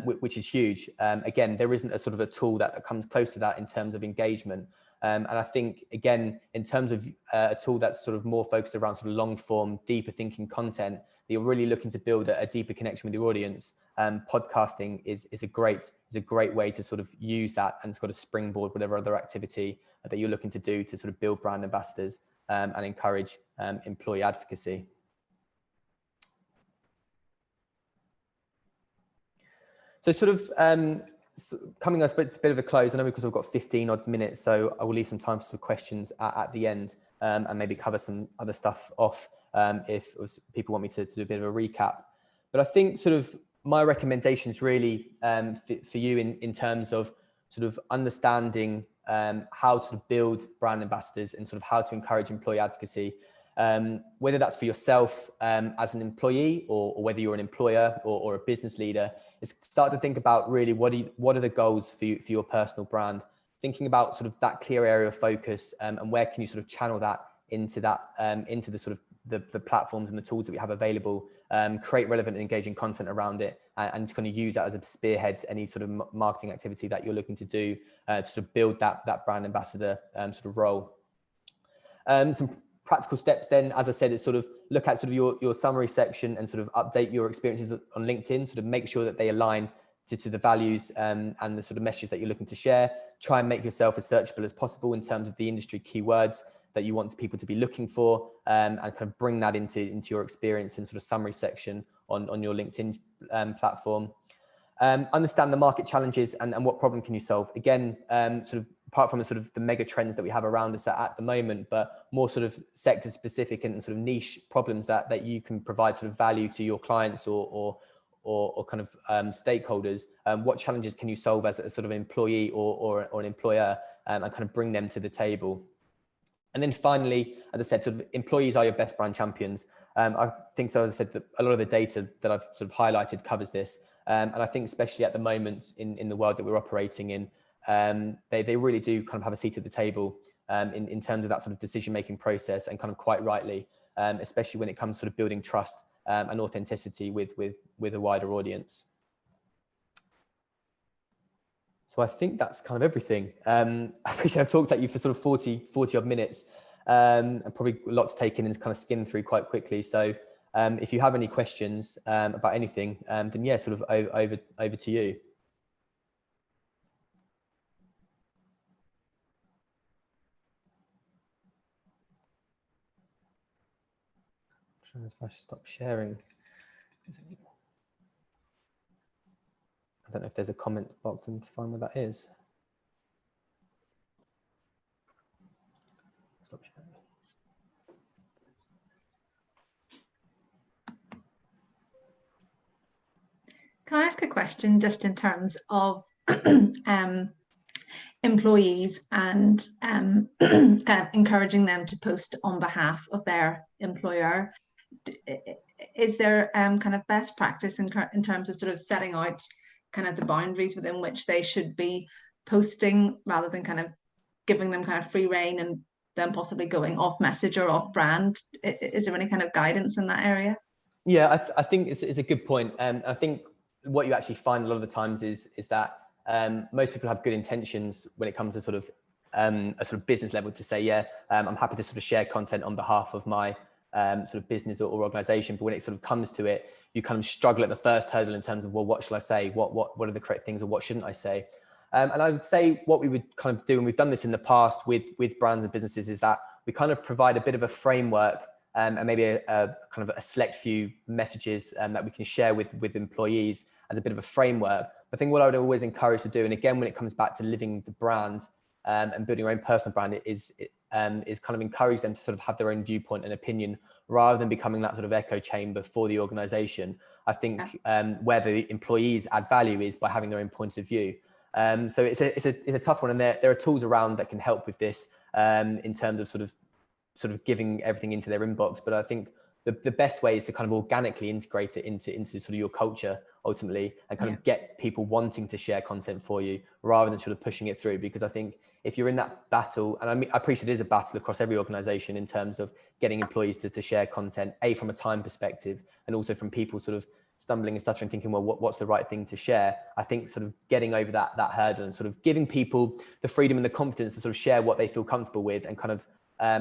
Speaker 2: which is huge. Again, there isn't a sort of a tool that comes close to that in terms of engagement. And I think, again, in terms of a tool that's sort of more focused around sort of long form, deeper thinking content, that you're really looking to build a deeper connection with your audience, podcasting is a great way to sort of use that and sort of springboard whatever other activity that you're looking to do to sort of build brand ambassadors and encourage employee advocacy. So sort of coming, I suppose, a bit of a close. I know because we've got 15 odd minutes, so I will leave some time for questions at the end, and maybe cover some other stuff off if people want me to do a bit of a recap. But I think sort of my recommendations really for you in terms of sort of understanding how to build brand ambassadors and sort of how to encourage employee advocacy, whether that's for yourself as an employee or whether you're an employer or a business leader, is start to think about really what are the goals for your personal brand, thinking about sort of that clear area of focus, and where can you sort of channel that into the sort of the platforms and the tools that we have available, create relevant and engaging content around it, and just kind of use that as a spearhead to any sort of marketing activity that you're looking to do to sort of build that brand ambassador sort of role. Some practical steps then, as I said, is sort of look at sort of your summary section and sort of update your experiences on LinkedIn, sort of make sure that they align to the values and the sort of messages that you're looking to share. Try and make yourself as searchable as possible in terms of the industry keywords. that you want people to be looking for, and kind of bring that into your experience in sort of summary section on your LinkedIn platform. Understand the market challenges and what problem can you solve. Again, sort of apart from the sort of the mega trends that we have around us at the moment, but more sort of sector specific and sort of niche problems that you can provide sort of value to your clients or kind of stakeholders. What challenges can you solve as a sort of employee or an employer, and kind of bring them to the table. And then finally, as I said, sort of employees are your best brand champions. I think so, as I said, that a lot of the data that I've sort of highlighted covers this. And I think especially at the moment in the world that we're operating in, they really do kind of have a seat at the table in terms of that sort of decision-making process, and kind of quite rightly, especially when it comes to sort of building trust and authenticity with a wider audience. So I think that's kind of everything. I appreciate I've talked at you for sort of 40 odd minutes, and probably a lot to take in and kind of skim through quite quickly. So if you have any questions about anything, then yeah, sort of over to you. I'm trying to, if I stop sharing. I don't know if there's a comment box. I need to find where that is. Stop sharing.
Speaker 3: Can I ask a question just in terms of employees and kind of encouraging them to post on behalf of their employer? Is there kind of best practice in terms of sort of setting out kind of the boundaries within which they should be posting, rather than kind of giving them kind of free rein and then possibly going off message or off brand? Is there any kind of guidance in that area? Yeah,
Speaker 2: I think it's a good point. I think what you actually find a lot of the times is that most people have good intentions when it comes to sort of a sort of business level to say, yeah, I'm happy to sort of share content on behalf of my sort of business or organization. But when it sort of comes to it, you kind of struggle at the first hurdle in terms of, well, what shall I say? What are the correct things, or what shouldn't I say? And I would say what we would kind of do, and we've done this in the past with brands and businesses, is that we kind of provide a bit of a framework and maybe a kind of a select few messages that we can share with employees as a bit of a framework. I think what I would always encourage to do, and again, when it comes back to living the brand and building your own personal brand, is kind of encourage them to sort of have their own viewpoint and opinion, rather than becoming that sort of echo chamber for the organization. I think where the employees add value is by having their own point of view. So it's a tough one, and there are tools around that can help with this in terms of sort of giving everything into their inbox. But I think the best way is to kind of organically integrate it into sort of your culture ultimately, and kind of get people wanting to share content for you, rather than sort of pushing it through. Because I think if you're in that battle, and I mean, I appreciate it is a battle across every organization in terms of getting employees to share content, from a time perspective, and also from people sort of stumbling and stuttering, thinking, well, what's the right thing to share? I think sort of getting over that hurdle and sort of giving people the freedom and the confidence to sort of share what they feel comfortable with, and kind of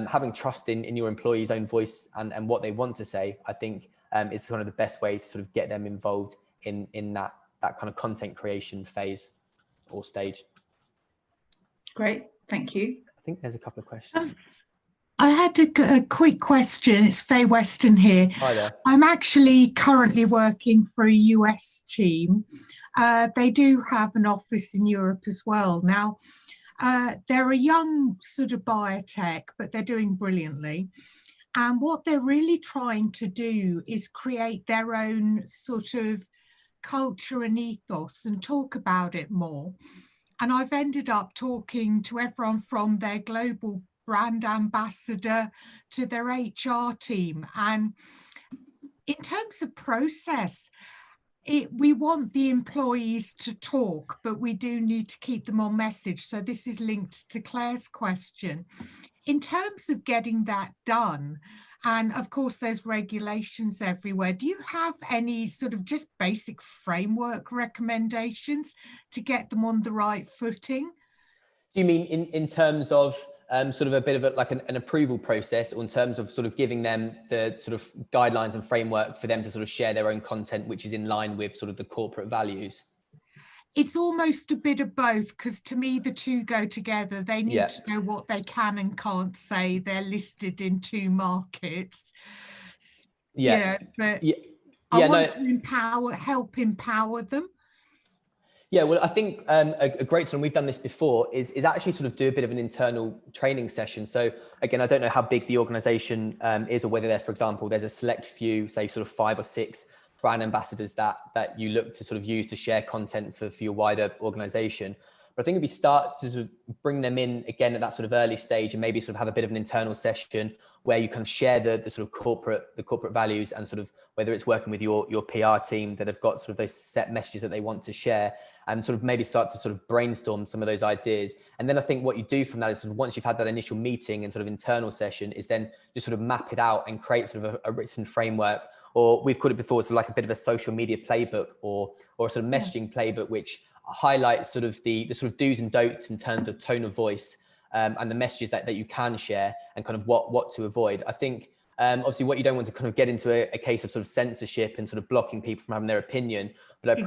Speaker 2: having trust in your employees' own voice and what they want to say, I think is kind of the best way to sort of get them involved in that kind of content creation phase or stage.
Speaker 3: Great, thank you.
Speaker 2: I think there's a couple of questions.
Speaker 4: I had a quick question. It's Faye Weston here.
Speaker 2: Hi there.
Speaker 4: I'm actually currently working for a US team. They do have an office in Europe as well. Now, they're a young sort of biotech, but they're doing brilliantly. And what they're really trying to do is create their own sort of culture and ethos and talk about it more. And I've ended up talking to everyone from their global brand ambassador to their HR team. And in terms of process, we want the employees to talk, but we do need to keep them on message. So this is linked to Claire's question. In terms of getting that done, and of course there's regulations everywhere, do you have any sort of just basic framework recommendations to get them on the right footing?
Speaker 2: Do you mean in terms of sort of a bit of like an approval process, or in terms of sort of giving them the sort of guidelines and framework for them to sort of share their own content, which is in line with sort of the corporate values?
Speaker 4: it's almost a bit of both, because to me the two go together. They need to know what they can and can't say. They're listed in 2 markets. But I want to help empower them.
Speaker 2: Yeah, well, I think a great one, we've done this before, is actually sort of do a bit of an internal training session. So again, I don't know how big the organization is, or whether there, for example, there's a select few, say sort of 5 or 6 brand ambassadors that you look to sort of use to share content for your wider organization. But I think if we start to sort of bring them in again at that sort of early stage, and maybe sort of have a bit of an internal session where you can share the sort of corporate values, and sort of whether it's working with your PR team that have got sort of those set messages that they want to share, and sort of maybe start to sort of brainstorm some of those ideas. And then I think what you do from that is sort of, once you've had that initial meeting and sort of internal session, is then just sort of map it out and create sort of a written framework, or we've called it before, sort of like a bit of a social media playbook, or a sort of messaging playbook, which highlights sort of the sort of do's and don'ts in terms of tone of voice, and the messages that you can share, and kind of what to avoid. I think obviously what you don't want to kind of get into a case of sort of censorship and sort of blocking people from having their opinion, but I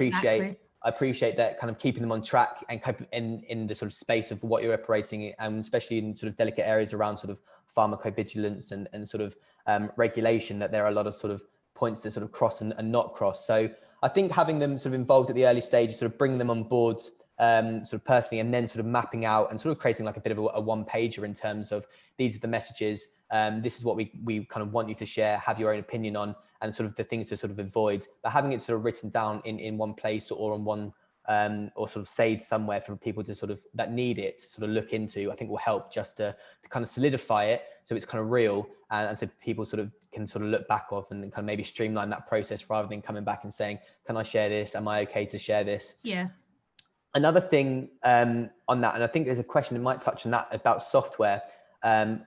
Speaker 2: appreciate that kind of keeping them on track and in the sort of space of what you're operating, and especially in sort of delicate areas around sort of pharmacovigilance and sort of regulation, that there are a lot of sort of points to sort of cross and not cross. So I think having them sort of involved at the early stages, sort of bringing them on board sort of personally, and then sort of mapping out and sort of creating like a bit of a one-pager in terms of, these are the messages, this is what we kind of want you to share, have your own opinion on, and sort of the things to sort of avoid. But having it sort of written down in one place, or on one or sort of saved somewhere for people to sort of, that need it, to sort of look into, I think will help just to kind of solidify it, so it's kind of real, and so people sort of can sort of look back off and kind of maybe streamline that process, rather than coming back and saying, can I share this? Am I okay to share this?
Speaker 4: Yeah.
Speaker 2: Another thing on that, and I think there's a question that might touch on that, about software.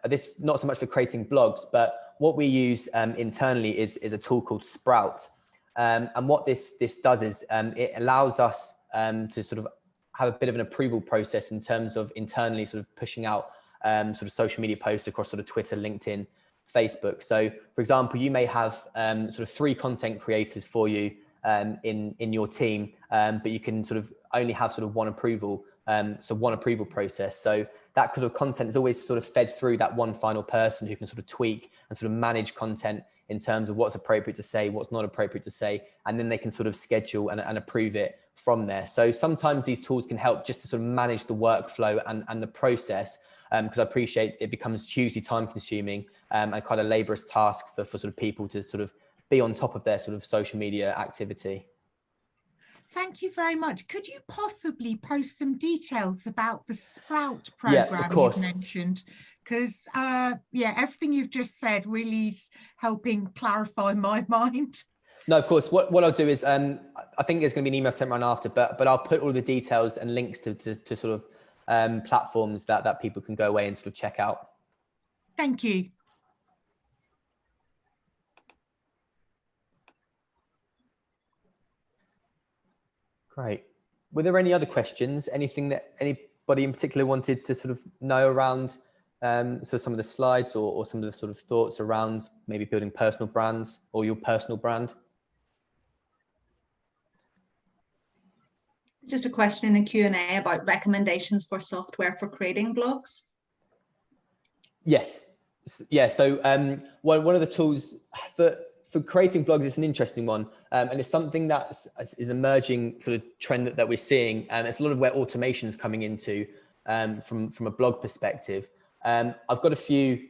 Speaker 2: This not so much for creating blogs, but what we use internally is a tool called Sprout. And what this does is it allows us to sort of have a bit of an approval process in terms of internally sort of pushing out sort of social media posts across sort of Twitter, LinkedIn, Facebook. So for example, you may have sort of 3 content creators for you in your team, but you can sort of only have sort of one approval, so one approval process. So that sort of content is always sort of fed through that one final person who can sort of tweak and sort of manage content in terms of what's appropriate to say, what's not appropriate to say, and then they can sort of schedule and approve it from there. So sometimes these tools can help just to sort of manage the workflow and the process, because I appreciate it becomes hugely time consuming and quite a laborious task for sort of people to sort of be on top of their sort of social media activity.
Speaker 4: Thank you very much. Could you possibly post some details about the Sprout program you've mentioned? Because everything you've just said really is helping clarify my mind.
Speaker 2: No, of course. What I'll do is, I think there's going to be an email sent around after, but I'll put all the details and links to sort of platforms that people can go away and sort of check out.
Speaker 4: Thank you.
Speaker 2: Great. Were there any other questions? Anything that anybody in particular wanted to sort of know around so some of the slides, or some of the sort of thoughts around maybe building personal brands, or your personal brand?
Speaker 3: Just a question in the Q&A about recommendations for software for creating blogs.
Speaker 2: Yes. Yeah. So one of the tools for creating blogs is an interesting one, and it's something that is emerging sort of trend that we're seeing, and it's a lot of where automation is coming into from a blog perspective. I've got a few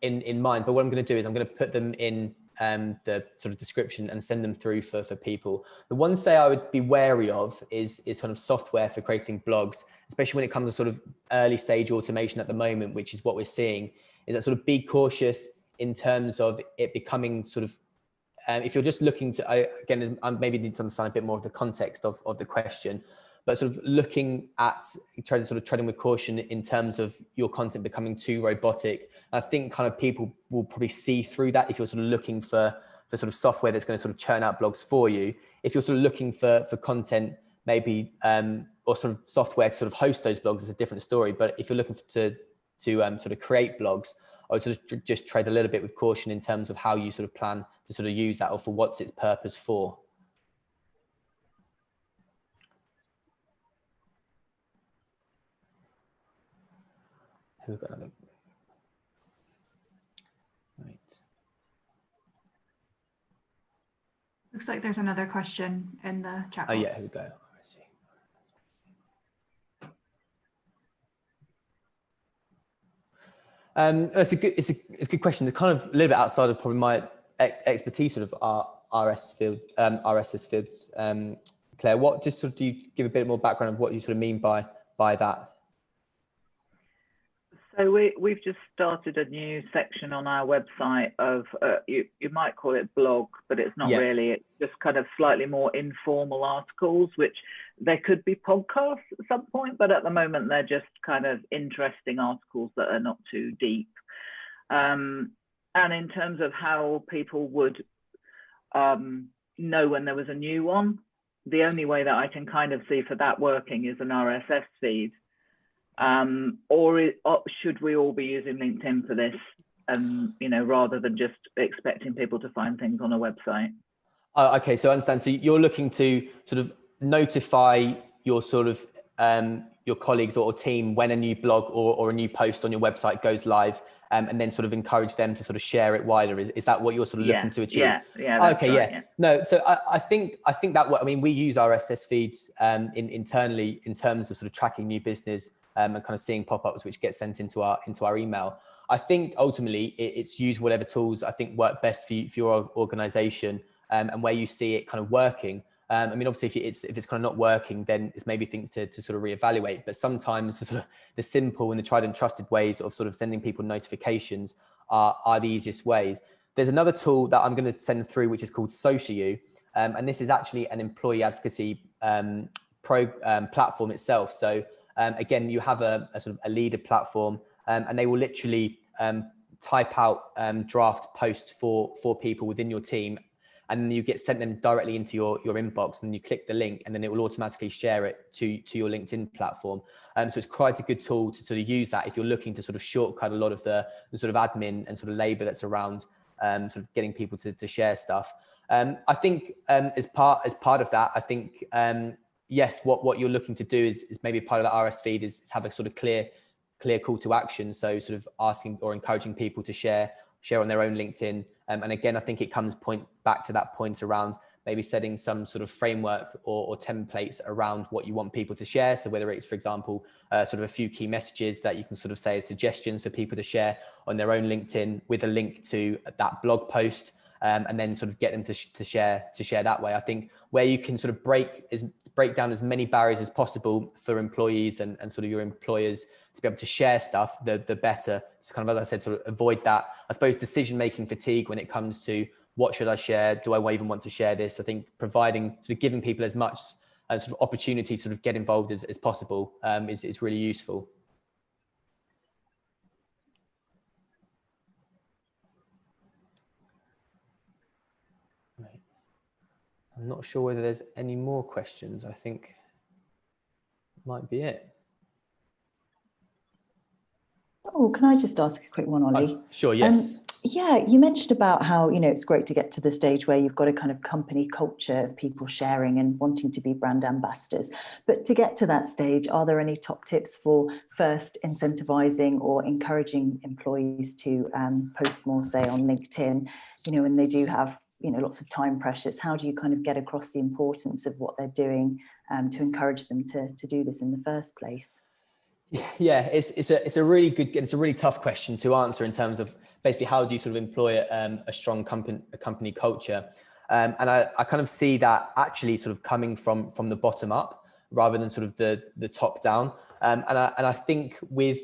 Speaker 2: in mind, but what I'm going to do is I'm going to put them in the sort of description and send them through for people. The one say I would be wary of is kind of software for creating blogs, especially when it comes to sort of early stage automation at the moment, which is what we're seeing, is that sort of be cautious in terms of it becoming sort of, if you're just looking to, again, I maybe need to understand a bit more of the context of the question, but sort of looking at treading with caution in terms of your content becoming too robotic. I think kind of people will probably see through that if you're sort of looking for sort of software that's going to sort of churn out blogs for you. If you're sort of looking for content, maybe, or sort of software to sort of host those blogs, is a different story. But if you're looking to sort of create blogs, I would sort of just tread a little bit with caution in terms of how you sort of plan to sort of use that, or for what's its purpose for. Who got another? Right.
Speaker 1: Looks like there's another question in the chat box.
Speaker 2: Oh yeah, here we go. It's a good question. It's kind of a little bit outside of probably my expertise, sort of RSS Feeds. Claire, what just sort of do you give a bit more background of what you sort of mean by that?
Speaker 5: So we've just started a new section on our website of you might call it blog, but it's not really. It's just kind of slightly more informal articles, which they could be podcasts at some point, but at the moment they're just kind of interesting articles that are not too deep. And in terms of how people would know when there was a new one, the only way that I can kind of see for that working is an RSS feed. Or should we all be using LinkedIn for this, you know, rather than just expecting people to find things on a website?
Speaker 2: Okay, so I understand. So you're looking to sort of notify your sort of your colleagues or team when a new blog or a new post on your website goes live, and then sort of encourage them to sort of share it wider. Is that what you're sort of looking to achieve?
Speaker 5: Yeah.
Speaker 2: Okay, right, yeah. No, so I think that I mean, we use RSS feeds internally in terms of sort of tracking new business. And kind of seeing pop-ups which get sent into our email. I think ultimately it's use whatever tools I think work best for your organization, and where you see it kind of working. I mean, obviously if it's kind of not working, then it's maybe things to sort of reevaluate. But sometimes the simple and the tried and trusted ways of sort of sending people notifications are the easiest ways. There's another tool that I'm going to send through, which is called SocialU, and this is actually an employee advocacy platform itself. So again, you have a sort of a leader platform, and they will literally type out draft posts for people within your team, and then you get sent them directly into your inbox, and you click the link, and then it will automatically share it to your LinkedIn platform. So it's quite a good tool to sort of use that if you're looking to sort of shortcut a lot of the sort of admin and sort of labor that's around sort of getting people to share stuff. I think as part of that, I think yes, what you're looking to do is maybe part of the RS feed is have a sort of clear call to action. So sort of asking or encouraging people to share on their own LinkedIn. And again, I think it comes back to that point around maybe setting some sort of framework or templates around what you want people to share. So whether it's, for example, sort of a few key messages that you can sort of say as suggestions for people to share on their own LinkedIn with a link to that blog post, and then sort of get them to share that way. I think where you can sort of break down as many barriers as possible for employees and sort of your employers to be able to share stuff, the better. So kind of, as I said, sort of avoid that, I suppose, decision-making fatigue when it comes to what should I share? Do I even want to share this? I think providing, sort of giving people as much sort of opportunity to sort of get involved as possible is really useful. Right. I'm not sure whether there's any more questions. I think might be it.
Speaker 6: Oh, can I just ask a quick one, Olly?
Speaker 2: Sure, yes.
Speaker 6: Yeah, you mentioned about how, you know, it's great to get to the stage where you've got a kind of company culture of people sharing and wanting to be brand ambassadors. But to get to that stage, are there any top tips for first incentivizing or encouraging employees to post more, say, on LinkedIn, you know, when they do have, you know, lots of time pressures? How do you kind of get across the importance of what they're doing to encourage them to do this in the first place?
Speaker 2: Yeah, it's a really good, it's a really tough question to answer in terms of basically how do you sort of employ a strong company culture, and I kind of see that actually sort of coming from the bottom up rather than sort of the top down, and I think with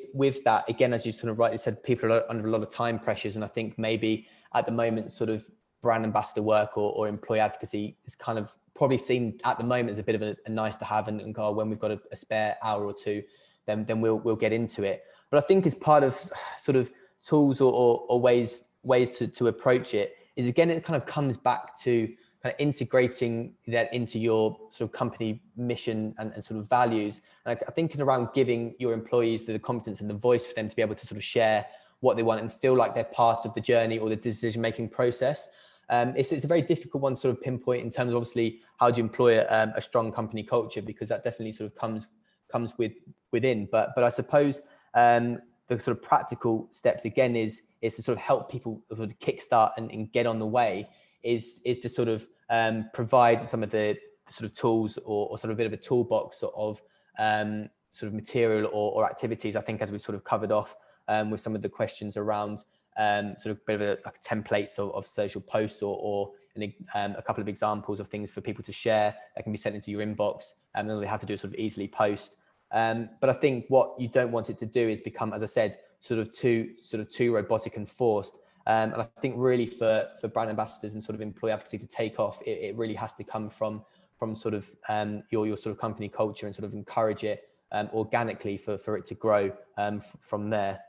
Speaker 2: that, again, as you sort of rightly said, people are under a lot of time pressures, and I think maybe at the moment sort of brand ambassador work or employee advocacy is kind of probably seen at the moment as a bit of a nice to have, and go, when we've got a spare hour or two, then we'll get into it. But I think as part of sort of tools or ways to approach it is, again, it kind of comes back to kind of integrating that into your sort of company mission and sort of values. And I think around giving your employees the confidence and the voice for them to be able to sort of share what they want and feel like they're part of the journey or the decision-making process. It's a very difficult one to sort of pinpoint in terms of, obviously, how do you employ a strong company culture, because that definitely sort of comes within. But I suppose the the sort of practical steps again is to sort of help people sort of kickstart and get on the way, is to sort of provide some of the sort of tools or sort of a bit of a toolbox of sort of material or activities. I think, as we sort of covered off with some of the questions around sort of a bit of a templates of social posts or a couple of examples of things for people to share that can be sent into your inbox, and then they have to do sort of easily post. But I think what you don't want it to do is become, as I said, sort of too robotic and forced. And I think really for brand ambassadors and sort of employee advocacy to take off, it really has to come from sort of your sort of company culture, and sort of encourage it organically for it to grow from there.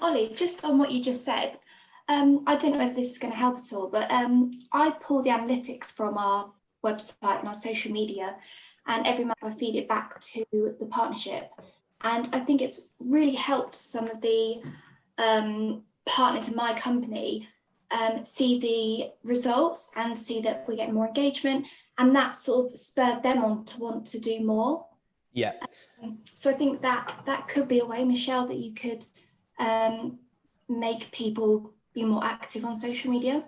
Speaker 7: Ollie, just on what you just said, I don't know if this is going to help at all, but I pull the analytics from our website and our social media, and every month I feed it back to the partnership. And I think it's really helped some of the partners in my company see the results and see that we're getting more engagement, and that sort of spurred them on to want to do more.
Speaker 2: Yeah.
Speaker 7: So I think that could be a way, Michelle, that you could make people be more active on social media.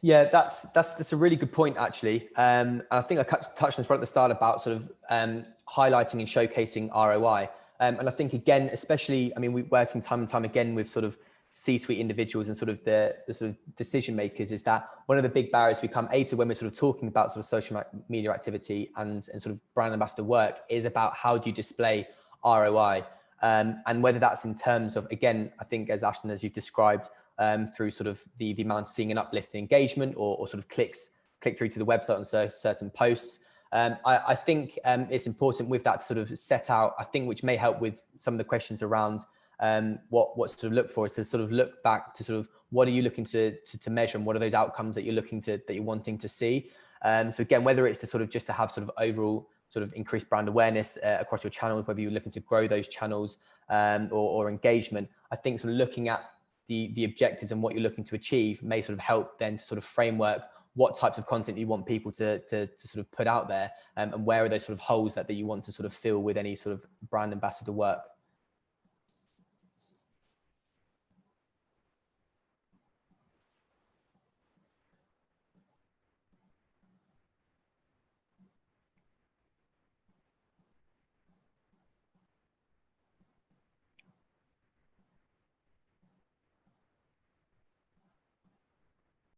Speaker 7: Yeah,
Speaker 2: that's a really good point, actually. And I think I touched on this right at the start about sort of highlighting and showcasing ROI. And I think, again, especially, I mean, we're working time and time again with sort of C-suite individuals and sort of the sort of decision makers, is that one of the big barriers we come to when we're sort of talking about sort of social media activity and sort of brand ambassador work is about how do you display ROI. And whether that's in terms of, again, I think as Ashton, as you've described, through sort of the amount of seeing an uplift in engagement or sort of click through to the website on certain posts. I think it's important with that to sort of set out, I think, which may help with some of the questions around what to look for, is to sort of look back to sort of what are you looking to measure, and what are those outcomes that you're wanting to see. So again, whether it's to sort of just to have sort of overall sort of increased brand awareness across your channels, whether you're looking to grow those channels or engagement, I think sort of looking at the objectives and what you're looking to achieve may sort of help then to sort of framework what types of content you want people to sort of put out there, and where are those sort of holes that you want to sort of fill with any sort of brand ambassador work.